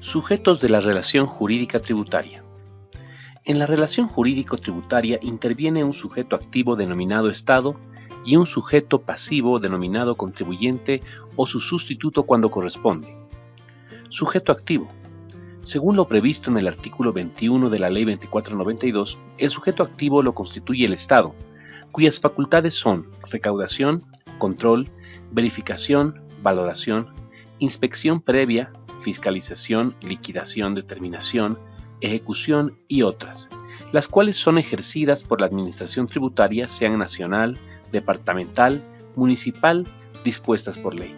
Sujetos de la relación jurídica tributaria. En la relación jurídico-tributaria interviene un sujeto activo denominado Estado y un sujeto pasivo denominado contribuyente o su sustituto cuando corresponde. Sujeto activo. Según lo previsto en el artículo 21 de la Ley 2492, el sujeto activo lo constituye el Estado, cuyas facultades son recaudación, control, verificación, valoración, inspección previa, fiscalización, liquidación, determinación, ejecución y otras, las cuales son ejercidas por la administración tributaria, sean nacional, departamental, municipal, dispuestas por ley.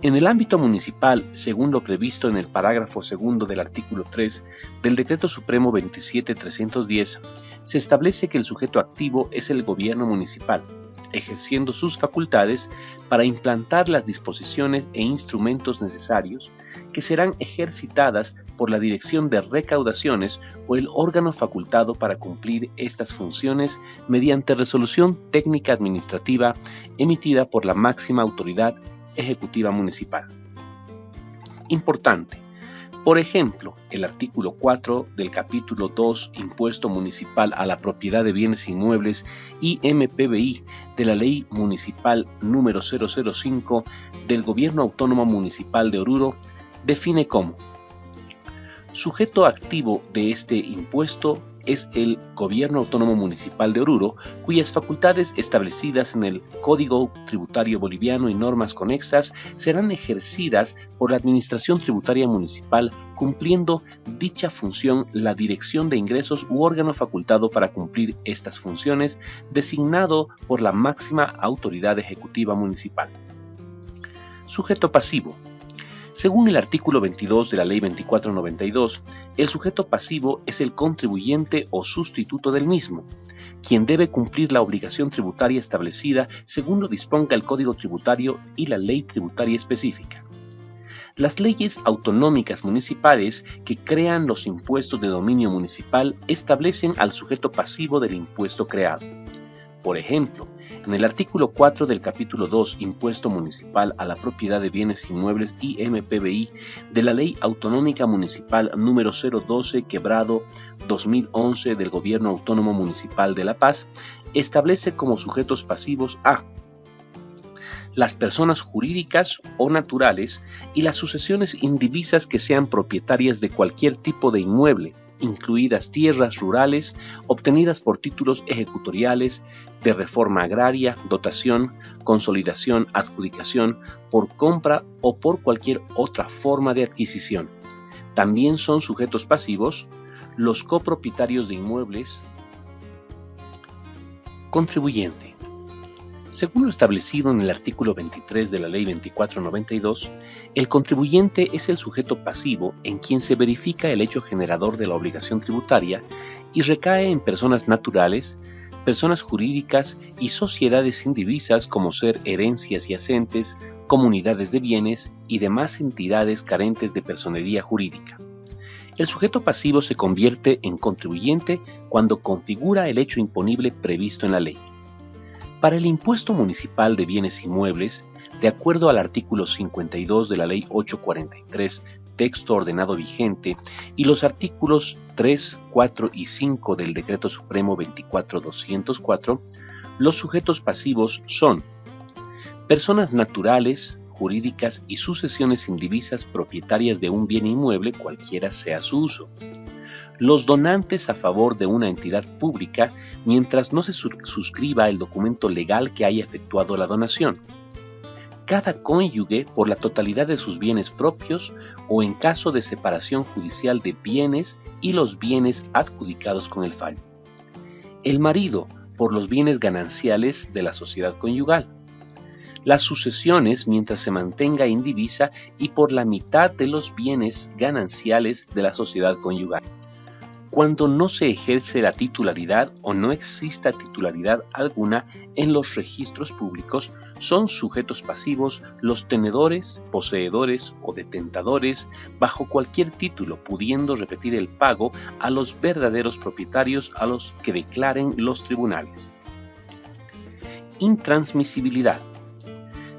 En el ámbito municipal, según lo previsto en el parágrafo segundo del artículo 3 del Decreto Supremo 27.310, se establece que el sujeto activo es el gobierno municipal, ejerciendo sus facultades para implantar las disposiciones e instrumentos necesarios que serán ejercitadas por la Dirección de Recaudaciones o el órgano facultado para cumplir estas funciones mediante resolución técnica administrativa emitida por la máxima autoridad ejecutiva municipal. Importante. Por ejemplo, el artículo 4 del capítulo 2, Impuesto Municipal a la Propiedad de Bienes Inmuebles y MPBI de la Ley Municipal número 005 del Gobierno Autónomo Municipal de Oruro, define como sujeto activo de este impuesto es el Gobierno Autónomo Municipal de Oruro, cuyas facultades establecidas en el Código Tributario Boliviano y normas conexas serán ejercidas por la Administración Tributaria Municipal, cumpliendo dicha función la Dirección de Ingresos u órgano facultado para cumplir estas funciones, designado por la máxima autoridad ejecutiva municipal. Sujeto pasivo. Según el artículo 22 de la Ley 2492, el sujeto pasivo es el contribuyente o sustituto del mismo, quien debe cumplir la obligación tributaria establecida según lo disponga el Código Tributario y la ley tributaria específica. Las leyes autonómicas municipales que crean los impuestos de dominio municipal establecen al sujeto pasivo del impuesto creado. Por ejemplo, en el artículo 4 del capítulo 2, Impuesto Municipal a la Propiedad de Bienes Inmuebles y MPBI de la Ley Autonómica Municipal número 012/2011 del Gobierno Autónomo Municipal de La Paz, establece como sujetos pasivos a las personas jurídicas o naturales y las sucesiones indivisas que sean propietarias de cualquier tipo de inmueble, incluidas tierras rurales obtenidas por títulos ejecutoriales, de reforma agraria, dotación, consolidación, adjudicación, por compra o por cualquier otra forma de adquisición. También son sujetos pasivos los copropietarios de inmuebles. Contribuyente. Según lo establecido en el artículo 23 de la Ley 2492, el contribuyente es el sujeto pasivo en quien se verifica el hecho generador de la obligación tributaria y recae en personas naturales, personas jurídicas y sociedades indivisas como ser herencias yacentes, comunidades de bienes y demás entidades carentes de personería jurídica. El sujeto pasivo se convierte en contribuyente cuando configura el hecho imponible previsto en la ley. Para el impuesto municipal de bienes inmuebles, de acuerdo al artículo 52 de la Ley 843, texto ordenado vigente, y los artículos 3, 4 y 5 del Decreto Supremo 24.204, los sujetos pasivos son personas naturales, jurídicas y sucesiones indivisas propietarias de un bien inmueble cualquiera sea su uso. Los donantes a favor de una entidad pública mientras no se suscriba el documento legal que haya efectuado la donación. Cada cónyuge por la totalidad de sus bienes propios o en caso de separación judicial de bienes y los bienes adjudicados con el fallo. El marido por los bienes gananciales de la sociedad conyugal. Las sucesiones mientras se mantenga indivisa y por la mitad de los bienes gananciales de la sociedad conyugal. Cuando no se ejerce la titularidad o no exista titularidad alguna en los registros públicos, son sujetos pasivos los tenedores, poseedores o detentadores bajo cualquier título, pudiendo repetir el pago a los verdaderos propietarios a los que declaren los tribunales. Intransmisibilidad.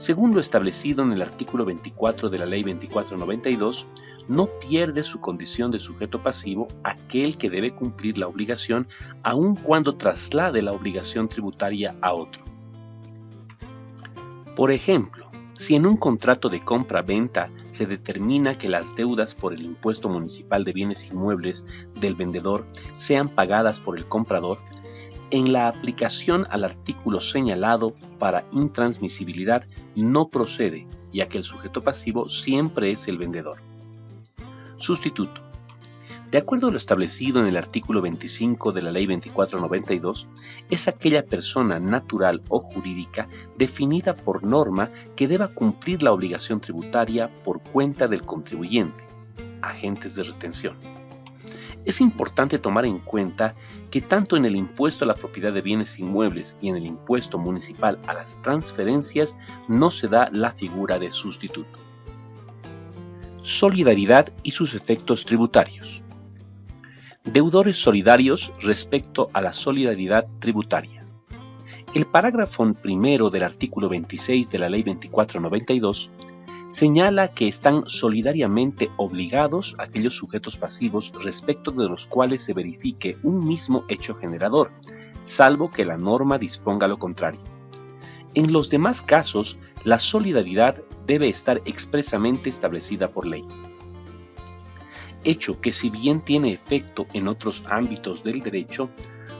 Según lo establecido en el artículo 24 de la Ley 2492, no pierde su condición de sujeto pasivo aquel que debe cumplir la obligación aun cuando traslade la obligación tributaria a otro. Por ejemplo, si en un contrato de compra-venta se determina que las deudas por el impuesto municipal de bienes inmuebles del vendedor sean pagadas por el comprador, en la aplicación al artículo señalado para intransmisibilidad no procede, ya que el sujeto pasivo siempre es el vendedor. Sustituto. De acuerdo a lo establecido en el artículo 25 de la Ley 2492, es aquella persona natural o jurídica definida por norma que deba cumplir la obligación tributaria por cuenta del contribuyente, agentes de retención. Es importante tomar en cuenta que tanto en el impuesto a la propiedad de bienes inmuebles y en el impuesto municipal a las transferencias no se da la figura de sustituto. Solidaridad y sus efectos tributarios. Deudores solidarios respecto a la solidaridad tributaria. El parágrafo primero del artículo 26 de la Ley 2492 señala que están solidariamente obligados aquellos sujetos pasivos respecto de los cuales se verifique un mismo hecho generador, salvo que la norma disponga lo contrario. En los demás casos, la solidaridad debe estar expresamente establecida por ley. Hecho que, si bien tiene efecto en otros ámbitos del derecho,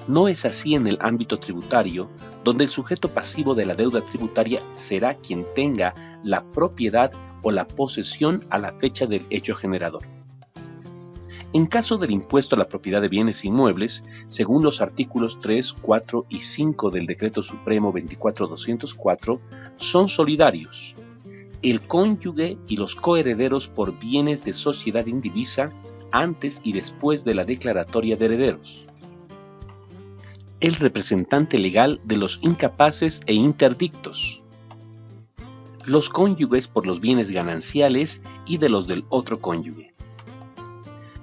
no es así en el ámbito tributario, donde el sujeto pasivo de la deuda tributaria será quien tenga la propiedad o la posesión a la fecha del hecho generador. En caso del impuesto a la propiedad de bienes inmuebles, según los artículos 3, 4 y 5 del Decreto Supremo 24204, son solidarios el cónyuge y los coherederos por bienes de sociedad indivisa antes y después de la declaratoria de herederos, el representante legal de los incapaces e interdictos, los cónyuges por los bienes gananciales y de los del otro cónyuge.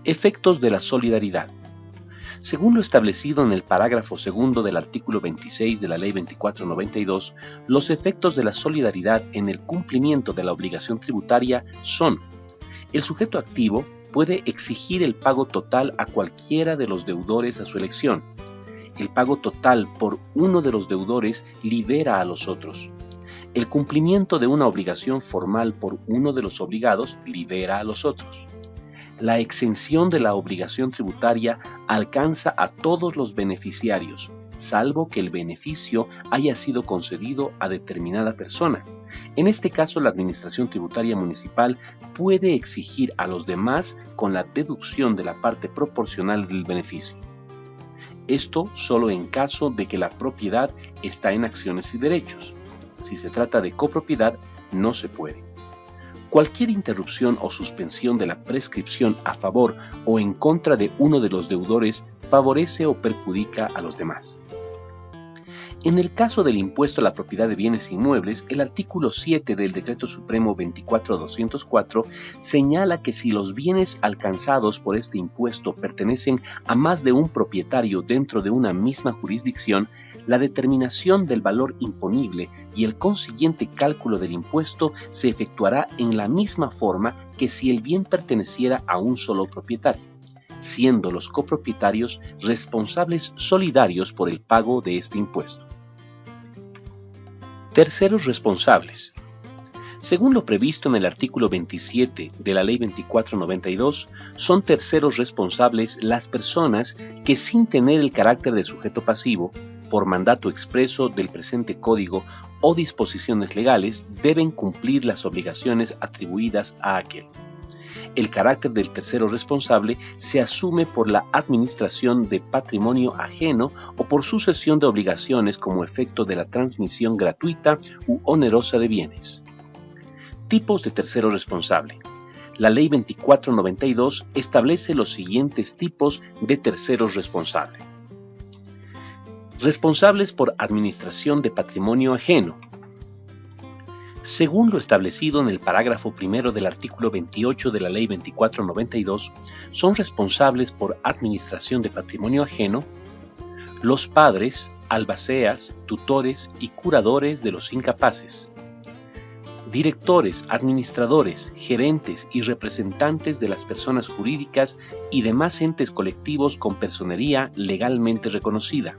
Efectos de la solidaridad. Según lo establecido en el parágrafo segundo del artículo 26 de la Ley 2492, los efectos de la solidaridad en el cumplimiento de la obligación tributaria son: el sujeto activo puede exigir el pago total a cualquiera de los deudores a su elección. El pago total por uno de los deudores libera a los otros. El cumplimiento de una obligación formal por uno de los obligados libera a los otros. La exención de la obligación tributaria alcanza a todos los beneficiarios, salvo que el beneficio haya sido concedido a determinada persona. En este caso, la Administración Tributaria Municipal puede exigir a los demás con la deducción de la parte proporcional del beneficio. Esto solo en caso de que la propiedad está en acciones y derechos. Si se trata de copropiedad, no se puede. Cualquier interrupción o suspensión de la prescripción a favor o en contra de uno de los deudores favorece o perjudica a los demás. En el caso del impuesto a la propiedad de bienes inmuebles, el artículo 7 del Decreto Supremo 24204 señala que si los bienes alcanzados por este impuesto pertenecen a más de un propietario dentro de una misma jurisdicción, la determinación del valor imponible y el consiguiente cálculo del impuesto se efectuará en la misma forma que si el bien perteneciera a un solo propietario, siendo los copropietarios responsables solidarios por el pago de este impuesto. Terceros responsables. Según lo previsto en el artículo 27 de la Ley 2492, son terceros responsables las personas que, sin tener el carácter de sujeto pasivo, por mandato expreso del presente código o disposiciones legales, deben cumplir las obligaciones atribuidas a aquel. El carácter del tercero responsable se asume por la administración de patrimonio ajeno o por sucesión de obligaciones como efecto de la transmisión gratuita u onerosa de bienes. Tipos de tercero responsable. La Ley 2492 establece los siguientes tipos de terceros responsables. Responsables por administración de patrimonio ajeno. Según lo establecido en el parágrafo primero del artículo 28 de la Ley 2492, son responsables por administración de patrimonio ajeno los padres, albaceas, tutores y curadores de los incapaces, directores, administradores, gerentes y representantes de las personas jurídicas y demás entes colectivos con personería legalmente reconocida.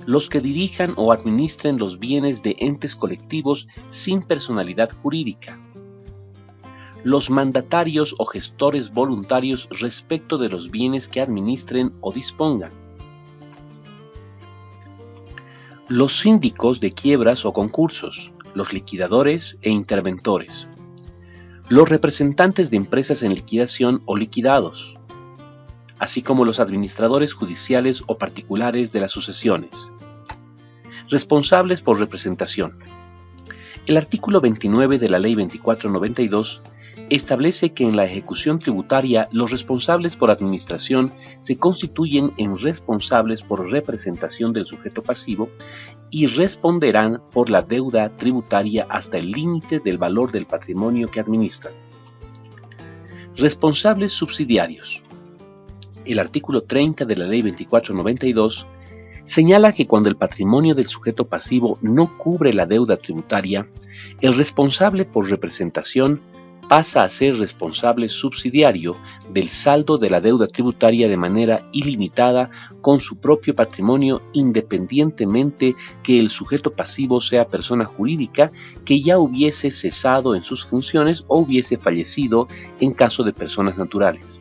Los que dirijan o administren los bienes de entes colectivos sin personalidad jurídica. Los mandatarios o gestores voluntarios respecto de los bienes que administren o dispongan. Los síndicos de quiebras o concursos, los liquidadores e interventores. Los representantes de empresas en liquidación o liquidados, así como los administradores judiciales o particulares de las sucesiones. Responsables por representación. El artículo 29 de la Ley 2492 establece que en la ejecución tributaria los responsables por administración se constituyen en responsables por representación del sujeto pasivo y responderán por la deuda tributaria hasta el límite del valor del patrimonio que administran. Responsables subsidiarios. El artículo 30 de la Ley 2492 señala que cuando el patrimonio del sujeto pasivo no cubre la deuda tributaria, el responsable por representación pasa a ser responsable subsidiario del saldo de la deuda tributaria de manera ilimitada con su propio patrimonio, independientemente que el sujeto pasivo sea persona jurídica que ya hubiese cesado en sus funciones o hubiese fallecido en caso de personas naturales.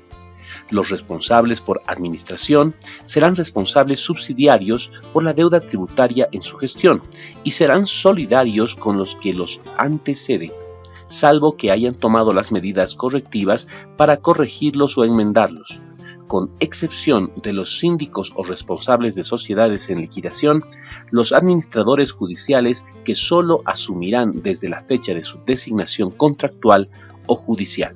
Los responsables por administración serán responsables subsidiarios por la deuda tributaria en su gestión y serán solidarios con los que los anteceden, salvo que hayan tomado las medidas correctivas para corregirlos o enmendarlos, con excepción de los síndicos o responsables de sociedades en liquidación, los administradores judiciales que solo asumirán desde la fecha de su designación contractual o judicial.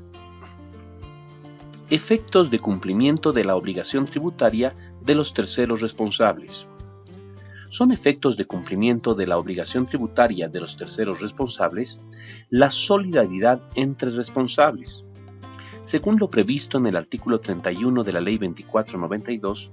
Efectos de cumplimiento de la obligación tributaria de los terceros responsables. Son efectos de cumplimiento de la obligación tributaria de los terceros responsables la solidaridad entre responsables. Según lo previsto en el artículo 31 de la Ley 2492,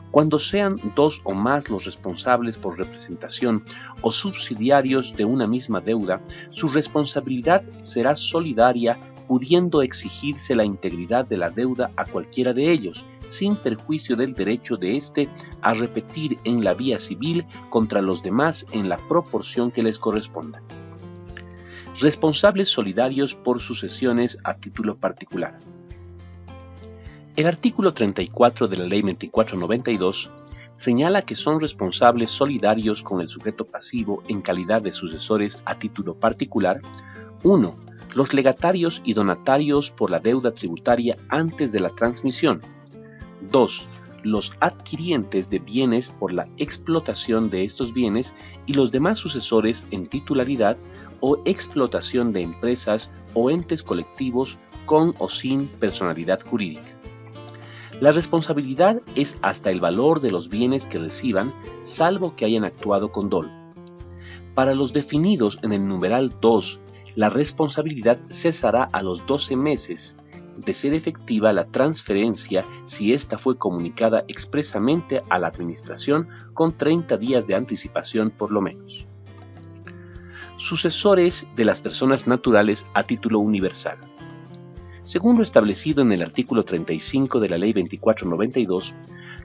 cuando sean dos o más los responsables por representación o subsidiarios de una misma deuda, su responsabilidad será solidaria, pudiendo exigirse la integridad de la deuda a cualquiera de ellos, sin perjuicio del derecho de éste a repetir en la vía civil contra los demás en la proporción que les corresponda. Responsables solidarios por sucesiones a título particular. El artículo 34 de la Ley 2492 señala que son responsables solidarios con el sujeto pasivo en calidad de sucesores a título particular: 1. Los legatarios y donatarios por la deuda tributaria antes de la transmisión. 2. Los adquirientes de bienes por la explotación de estos bienes y los demás sucesores en titularidad o explotación de empresas o entes colectivos con o sin personalidad jurídica. La responsabilidad es hasta el valor de los bienes que reciban, salvo que hayan actuado con dolo. Para los definidos en el numeral 2, la responsabilidad cesará a los 12 meses de ser efectiva la transferencia si ésta fue comunicada expresamente a la Administración con 30 días de anticipación por lo menos. Sucesores de las personas naturales a título universal. Según lo establecido en el artículo 35 de la Ley 2492,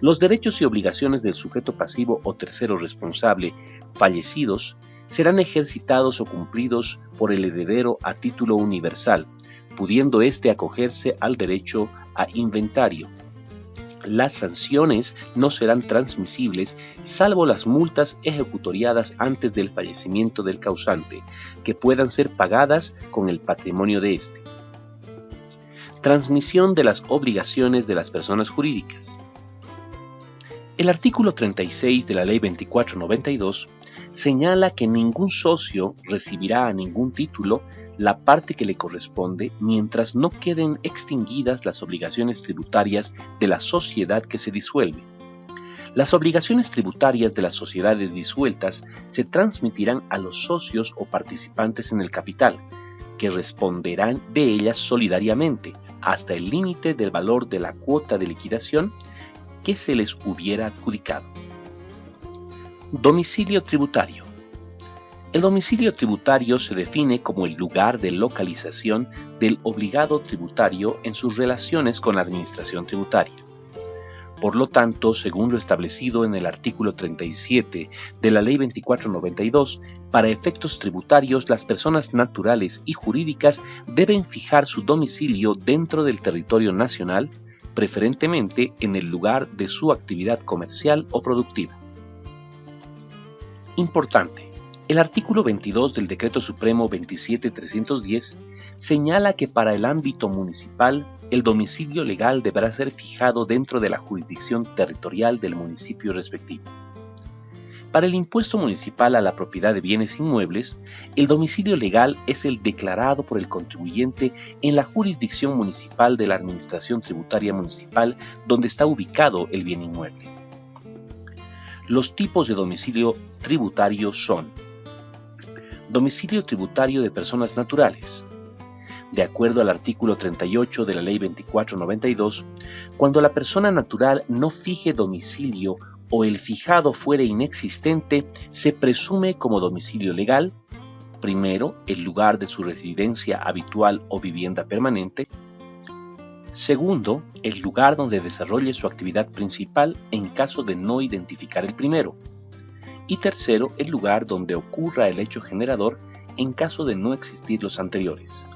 los derechos y obligaciones del sujeto pasivo o tercero responsable fallecidos serán ejercitados o cumplidos por el heredero a título universal, pudiendo éste acogerse al derecho a inventario. Las sanciones no serán transmisibles salvo las multas ejecutoriadas antes del fallecimiento del causante, que puedan ser pagadas con el patrimonio de éste. Transmisión de las obligaciones de las personas jurídicas. El artículo 36 de la Ley 2492 señala que ningún socio recibirá a ningún título la parte que le corresponde mientras no queden extinguidas las obligaciones tributarias de la sociedad que se disuelve. Las obligaciones tributarias de las sociedades disueltas se transmitirán a los socios o participantes en el capital, que responderán de ellas solidariamente hasta el límite del valor de la cuota de liquidación que se les hubiera adjudicado. Domicilio tributario. El domicilio tributario se define como el lugar de localización del obligado tributario en sus relaciones con la administración tributaria. Por lo tanto, según lo establecido en el artículo 37 de la Ley 2492, para efectos tributarios, las personas naturales y jurídicas deben fijar su domicilio dentro del territorio nacional, preferentemente en el lugar de su actividad comercial o productiva. Importante. El artículo 22 del Decreto Supremo 27310 señala que para el ámbito municipal, el domicilio legal deberá ser fijado dentro de la jurisdicción territorial del municipio respectivo. Para el impuesto municipal a la propiedad de bienes inmuebles, el domicilio legal es el declarado por el contribuyente en la jurisdicción municipal de la Administración Tributaria Municipal donde está ubicado el bien inmueble. Los tipos de domicilio tributario son: domicilio tributario de personas naturales. De acuerdo al artículo 38 de la Ley 2492, cuando la persona natural no fije domicilio o el fijado fuere inexistente, se presume como domicilio legal, primero, el lugar de su residencia habitual o vivienda permanente; segundo, el lugar donde desarrolle su actividad principal en caso de no identificar el primero; y tercero, el lugar donde ocurra el hecho generador en caso de no existir los anteriores.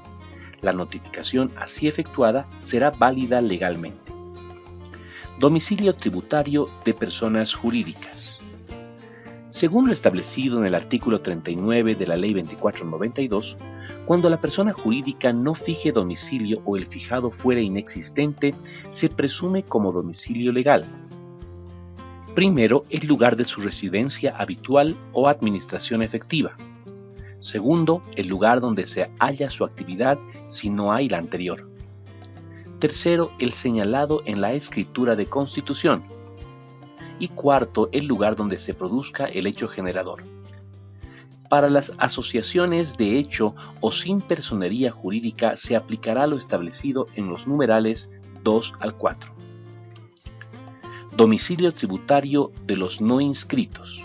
La notificación así efectuada será válida legalmente. Domicilio tributario de personas jurídicas. Según lo establecido en el artículo 39 de la Ley 2492, cuando la persona jurídica no fije domicilio o el fijado fuere inexistente, se presume como domicilio legal. Primero, el lugar de su residencia habitual o administración efectiva. Segundo, el lugar donde se halla su actividad si no hay la anterior. Tercero, el señalado en la escritura de constitución. Y cuarto, el lugar donde se produzca el hecho generador. Para las asociaciones de hecho o sin personería jurídica se aplicará lo establecido en los numerales 2 al 4. Domicilio tributario de los no inscritos.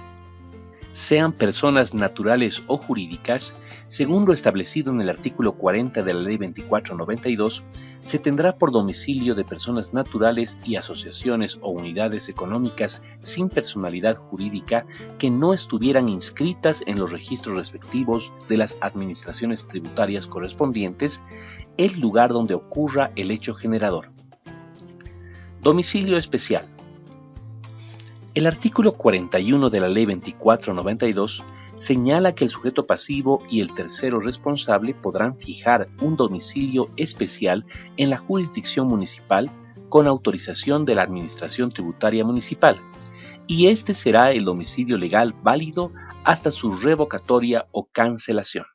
Sean personas naturales o jurídicas, según lo establecido en el artículo 40 de la Ley 2492, se tendrá por domicilio de personas naturales y asociaciones o unidades económicas sin personalidad jurídica que no estuvieran inscritas en los registros respectivos de las administraciones tributarias correspondientes, el lugar donde ocurra el hecho generador. Domicilio especial. El artículo 41 de la Ley 2492 señala que el sujeto pasivo y el tercero responsable podrán fijar un domicilio especial en la jurisdicción municipal con autorización de la Administración Tributaria Municipal, y este será el domicilio legal válido hasta su revocatoria o cancelación.